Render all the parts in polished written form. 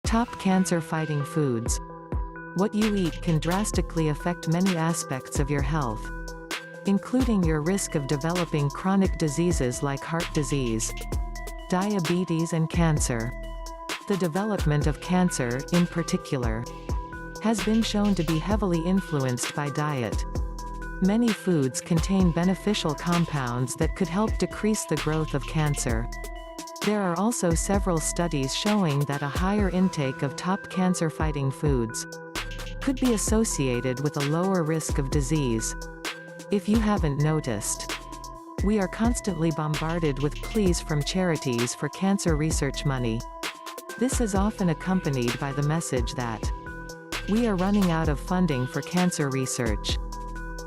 Top cancer-fighting foods. What you eat can drastically affect many aspects of your health, including your risk of developing chronic diseases like heart disease, diabetes and cancer. The development of cancer, in particular, has been shown to be heavily influenced by diet. Many foods contain beneficial compounds that could help decrease the growth of cancer. There are also several studies showing that a higher intake of top cancer-fighting foods could be associated with a lower risk of disease. If you haven't noticed, we are constantly bombarded with pleas from charities for cancer research money. This is often accompanied by the message that we are running out of funding for cancer research.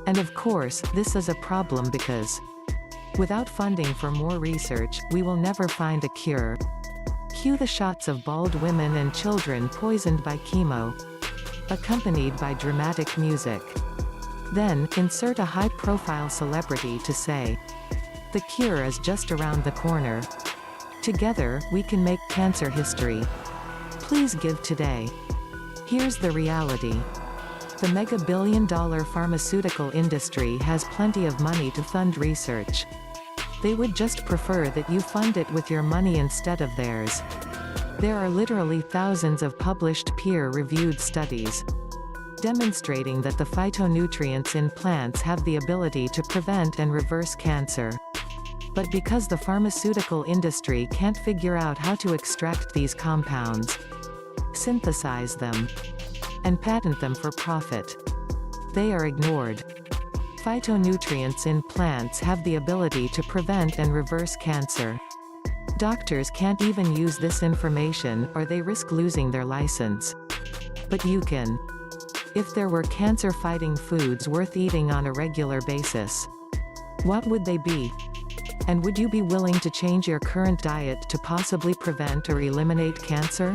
And of course, this is a problem because without funding for more research, we will never find a cure. Cue the shots of bald women and children poisoned by chemo, accompanied by dramatic music. Then, insert a high-profile celebrity to say, "The cure is just around the corner. Together, we can make cancer history. Please give today." Here's the reality. The mega-billion-dollar pharmaceutical industry has plenty of money to fund research. They would just prefer that you fund it with your money instead of theirs. There are literally thousands of published peer-reviewed studies demonstrating that the phytonutrients in plants have the ability to prevent and reverse cancer. But because the pharmaceutical industry can't figure out how to extract these compounds, synthesize them, and patent them for profit, they are ignored. Phytonutrients in plants have the ability to prevent and reverse cancer. Doctors can't even use this information or they risk losing their license. But you can. If there were cancer-fighting foods worth eating on a regular basis, what would they be? And would you be willing to change your current diet to possibly prevent or eliminate cancer?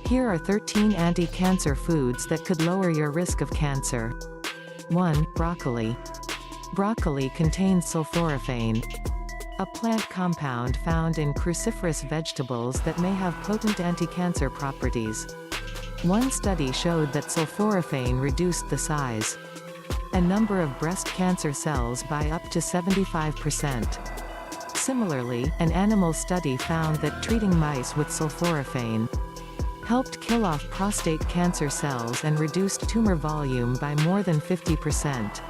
Here are 13 anti-cancer foods that could lower your risk of cancer. 1. Broccoli. Broccoli contains sulforaphane, a plant compound found in cruciferous vegetables that may have potent anti-cancer properties. One study showed that sulforaphane reduced the size and number of breast cancer cells by up to 75%. Similarly, an animal study found that treating mice with sulforaphane helped kill off prostate cancer cells and reduced tumor volume by more than 50%.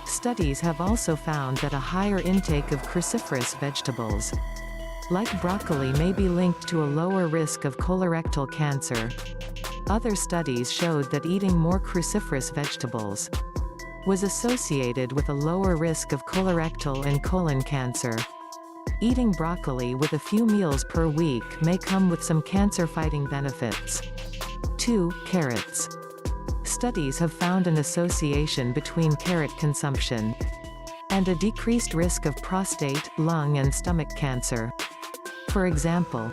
Studies have also found that a higher intake of cruciferous vegetables, like broccoli, may be linked to a lower risk of colorectal cancer. Other studies showed that eating more cruciferous vegetables was associated with a lower risk of colorectal and colon cancer. Eating broccoli with a few meals per week may come with some cancer-fighting benefits. 2. Carrots. Studies have found an association between carrot consumption and a decreased risk of prostate, lung and stomach cancer. For example,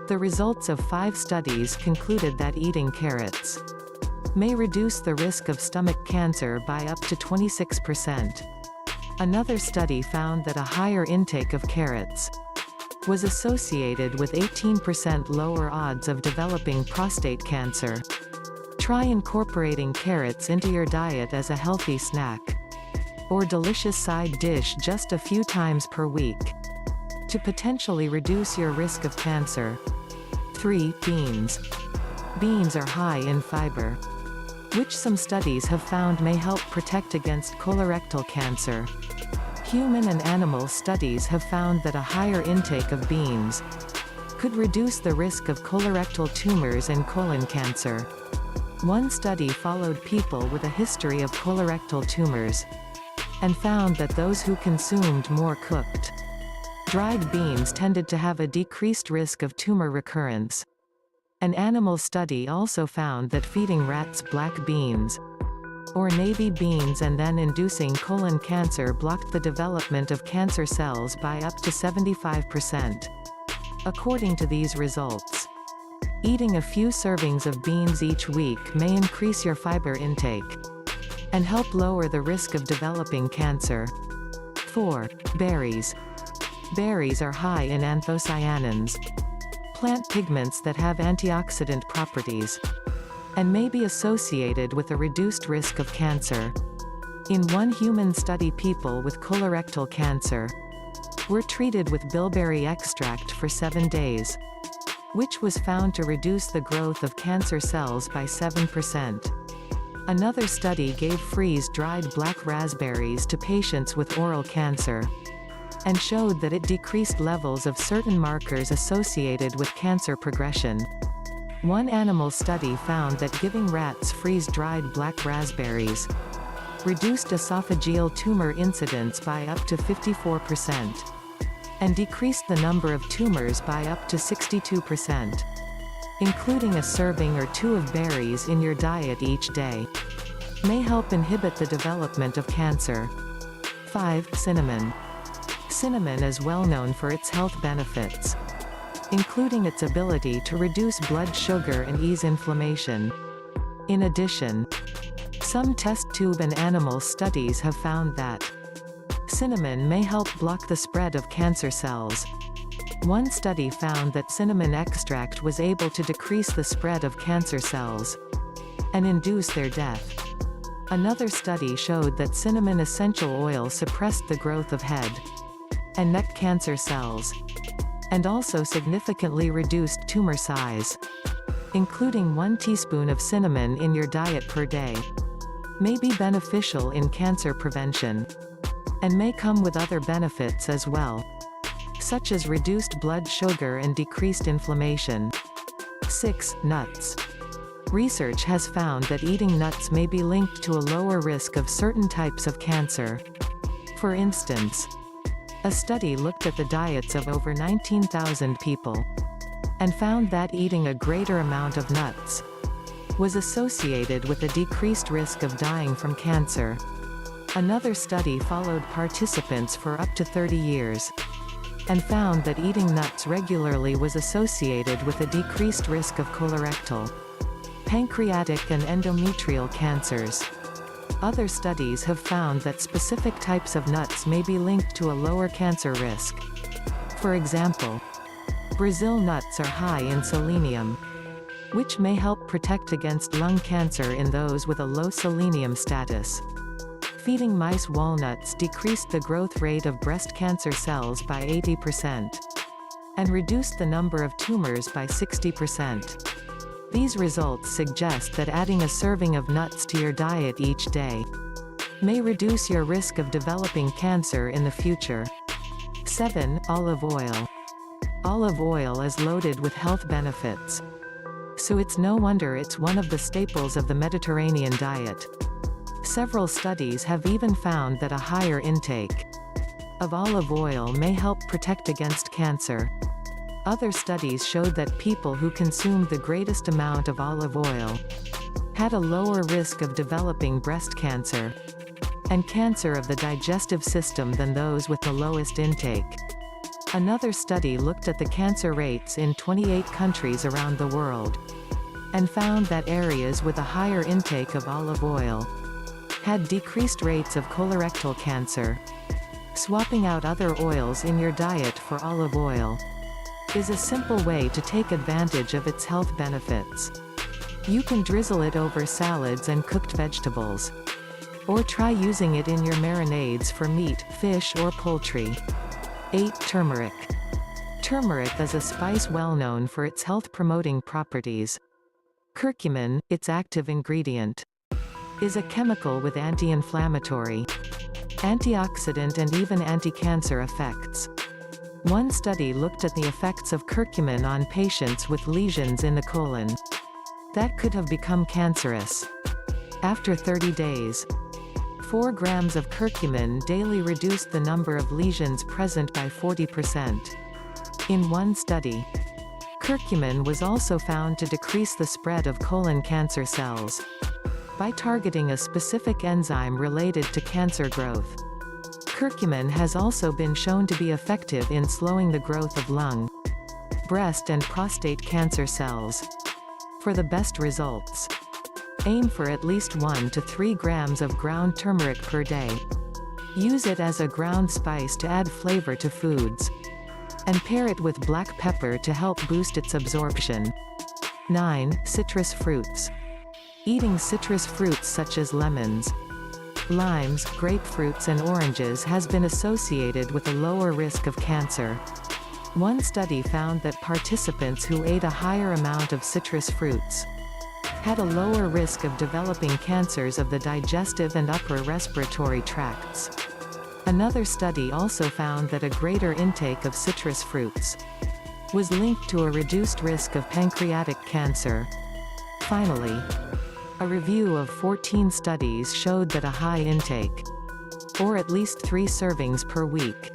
the results of 5 studies concluded that eating carrots may reduce the risk of stomach cancer by up to 26%. Another study found that a higher intake of carrots was associated with 18% lower odds of developing prostate cancer. Try incorporating carrots into your diet as a healthy snack or delicious side dish just a few times per week to potentially reduce your risk of cancer. 3. Beans. Beans are high in fiber, which some studies have found may help protect against colorectal cancer. Human and animal studies have found that a higher intake of beans could reduce the risk of colorectal tumors and colon cancer. One study followed people with a history of colorectal tumors and found that those who consumed more cooked, dried beans tended to have a decreased risk of tumor recurrence. An animal study also found that feeding rats black beans or navy beans and then inducing colon cancer blocked the development of cancer cells by up to 75%. According to these results, eating a few servings of beans each week may increase your fiber intake and help lower the risk of developing cancer. 4. Berries. Berries are high in anthocyanins, plant pigments that have antioxidant properties, and may be associated with a reduced risk of cancer. In one human study, people with colorectal cancer were treated with bilberry extract for 7 days, which was found to reduce the growth of cancer cells by 7%. Another study gave freeze-dried black raspberries to patients with oral cancer, and showed that it decreased levels of certain markers associated with cancer progression. One animal study found that giving rats freeze-dried black raspberries reduced esophageal tumor incidence by up to 54%, and decreased the number of tumors by up to 62%. Including a serving or 2 of berries in your diet each day may help inhibit the development of cancer. 5. Cinnamon. Cinnamon is well known for its health benefits, including its ability to reduce blood sugar and ease inflammation. In addition, some test tube and animal studies have found that cinnamon may help block the spread of cancer cells. One study found that cinnamon extract was able to decrease the spread of cancer cells and induce their death. Another study showed that cinnamon essential oil suppressed the growth of head and neck cancer cells, and also significantly reduced tumor size. Including 1 teaspoon of cinnamon in your diet per day may be beneficial in cancer prevention, and may come with other benefits as well, such as reduced blood sugar and decreased inflammation. 6. Nuts. Research has found that eating nuts may be linked to a lower risk of certain types of cancer. For instance, a study looked at the diets of over 19,000 people, and found that eating a greater amount of nuts was associated with a decreased risk of dying from cancer. Another study followed participants for up to 30 years, and found that eating nuts regularly was associated with a decreased risk of colorectal, pancreatic and endometrial cancers. Other studies have found that specific types of nuts may be linked to a lower cancer risk. For example, Brazil nuts are high in selenium, which may help protect against lung cancer in those with a low selenium status. Feeding mice walnuts decreased the growth rate of breast cancer cells by 80%, and reduced the number of tumors by 60%. These results suggest that adding a serving of nuts to your diet each day may reduce your risk of developing cancer in the future. 7. Olive oil. Olive oil is loaded with health benefits, so it's no wonder it's one of the staples of the Mediterranean diet. Several studies have even found that a higher intake of olive oil may help protect against cancer. Other studies showed that people who consumed the greatest amount of olive oil had a lower risk of developing breast cancer and cancer of the digestive system than those with the lowest intake. Another study looked at the cancer rates in 28 countries around the world, and found that areas with a higher intake of olive oil had decreased rates of colorectal cancer. Swapping out other oils in your diet for olive oil is a simple way to take advantage of its health benefits. You can drizzle it over salads and cooked vegetables, or try using it in your marinades for meat, fish or poultry. 8. Turmeric. Turmeric is a spice well known for its health-promoting properties. Curcumin, its active ingredient, is a chemical with anti-inflammatory, antioxidant and even anti-cancer effects. One study looked at the effects of curcumin on patients with lesions in the colon that could have become cancerous. After 30 days, 4 grams of curcumin daily reduced the number of lesions present by 40%. In one study, curcumin was also found to decrease the spread of colon cancer cells by targeting a specific enzyme related to cancer growth. Curcumin has also been shown to be effective in slowing the growth of lung, breast and prostate cancer cells. For the best results, aim for at least 1 to 3 grams of ground turmeric per day. Use it as a ground spice to add flavor to foods. and pair it with black pepper to help boost its absorption. 9. Citrus fruits. Eating citrus fruits such as lemons, limes, grapefruits and oranges has been associated with a lower risk of cancer. One study found that participants who ate a higher amount of citrus fruits had a lower risk of developing cancers of the digestive and upper respiratory tracts. Another study also found that a greater intake of citrus fruits was linked to a reduced risk of pancreatic cancer. Finally, a review of 14 studies showed that a high intake, or at least 3 servings per week,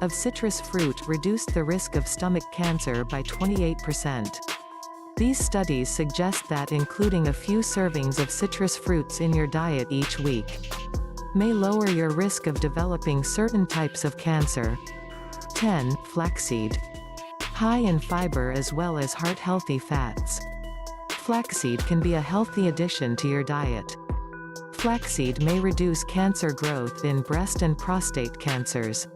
of citrus fruit reduced the risk of stomach cancer by 28%. These studies suggest that including a few servings of citrus fruits in your diet each week may lower your risk of developing certain types of cancer. 10. Flaxseed. High in fiber as well as heart-healthy fats, flaxseed can be a healthy addition to your diet. Flaxseed may reduce cancer growth in breast and prostate cancers.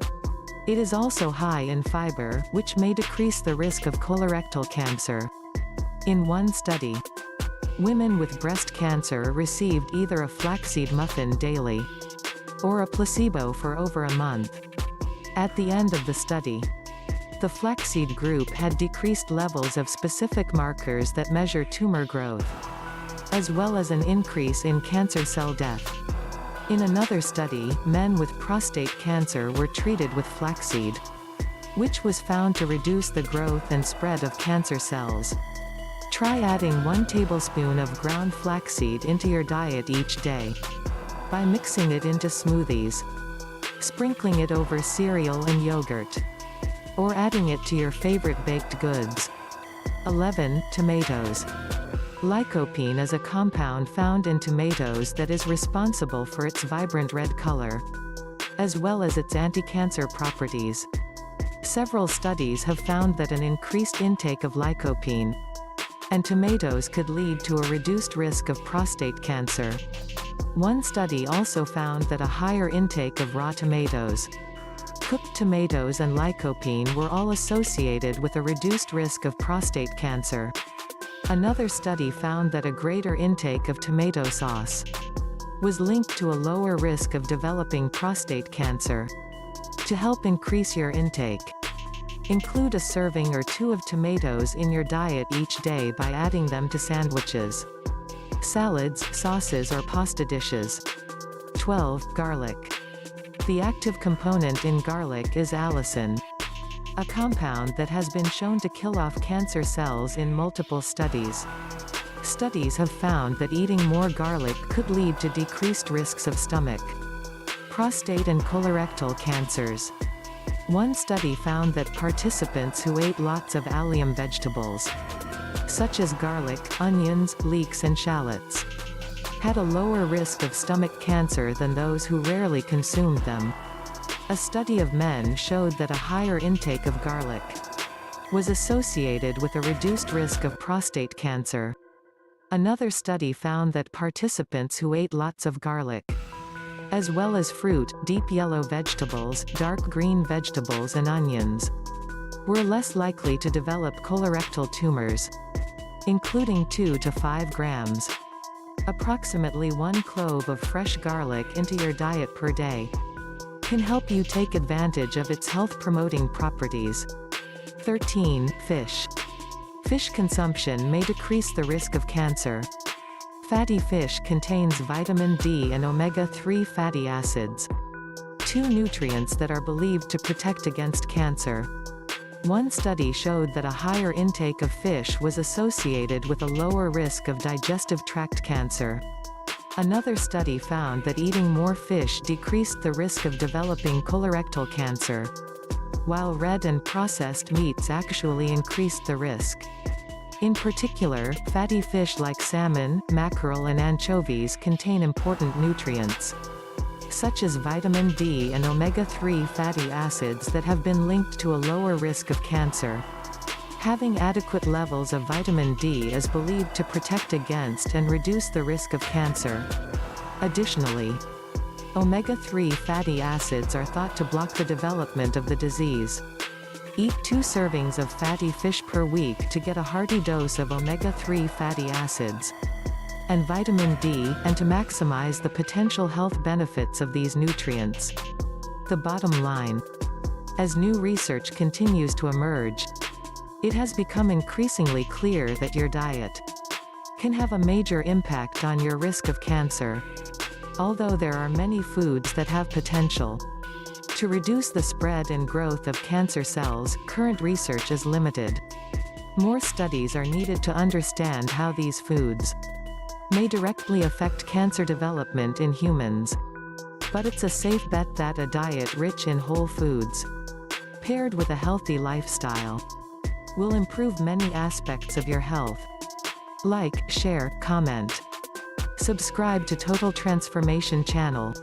It is also high in fiber, which may decrease the risk of colorectal cancer. In one study, women with breast cancer received either a flaxseed muffin daily or a placebo for over a month. At the end of the study, the flaxseed group had decreased levels of specific markers that measure tumor growth, as well as an increase in cancer cell death. In another study, men with prostate cancer were treated with flaxseed, which was found to reduce the growth and spread of cancer cells. Try adding 1 tablespoon of ground flaxseed into your diet each day by mixing it into smoothies, sprinkling it over cereal and yogurt, or adding it to your favorite baked goods. 11. Tomatoes. Lycopene is a compound found in tomatoes that is responsible for its vibrant red color, as well as its anti-cancer properties. Several studies have found that an increased intake of lycopene and tomatoes could lead to a reduced risk of prostate cancer. One study also found that a higher intake of raw tomatoes, cooked tomatoes and lycopene were all associated with a reduced risk of prostate cancer. Another study found that a greater intake of tomato sauce was linked to a lower risk of developing prostate cancer. To help increase your intake, include a serving or 2 of tomatoes in your diet each day by adding them to sandwiches, salads, sauces or pasta dishes. 12. Garlic. The active component in garlic is allicin, a compound that has been shown to kill off cancer cells in multiple studies. Studies have found that eating more garlic could lead to decreased risks of stomach, prostate and colorectal cancers. One study found that participants who ate lots of allium vegetables, such as garlic, onions, leeks and shallots, had a lower risk of stomach cancer than those who rarely consumed them. A study of men showed that a higher intake of garlic was associated with a reduced risk of prostate cancer. Another study found that participants who ate lots of garlic, as well as fruit, deep yellow vegetables, dark green vegetables and onions, were less likely to develop colorectal tumors, including 2 to 5 grams. Approximately 1 clove of fresh garlic into your diet per day can help you take advantage of its health-promoting properties. 13. Fish. Fish consumption may decrease the risk of cancer. Fatty fish contains vitamin D and omega-3 fatty acids, 2 nutrients that are believed to protect against cancer. One study showed that a higher intake of fish was associated with a lower risk of digestive tract cancer. Another study found that eating more fish decreased the risk of developing colorectal cancer, while red and processed meats actually increased the risk. In particular, fatty fish like salmon, mackerel and anchovies contain important nutrients, such as vitamin D and omega-3 fatty acids that have been linked to a lower risk of cancer. Having adequate levels of vitamin D is believed to protect against and reduce the risk of cancer. Additionally, omega-3 fatty acids are thought to block the development of the disease. Eat 2 servings of fatty fish per week to get a hearty dose of omega-3 fatty acids and vitamin D, and to maximize the potential health benefits of these nutrients. The bottom line: as new research continues to emerge, it has become increasingly clear that your diet can have a major impact on your risk of cancer. Although there are many foods that have potential to reduce the spread and growth of cancer cells, current research is limited. More studies are needed to understand how these foods may directly affect cancer development in humans. But it's a safe bet that a diet rich in whole foods, paired with a healthy lifestyle, will improve many aspects of your health. Like, share, comment. Subscribe to Total Transformation channel.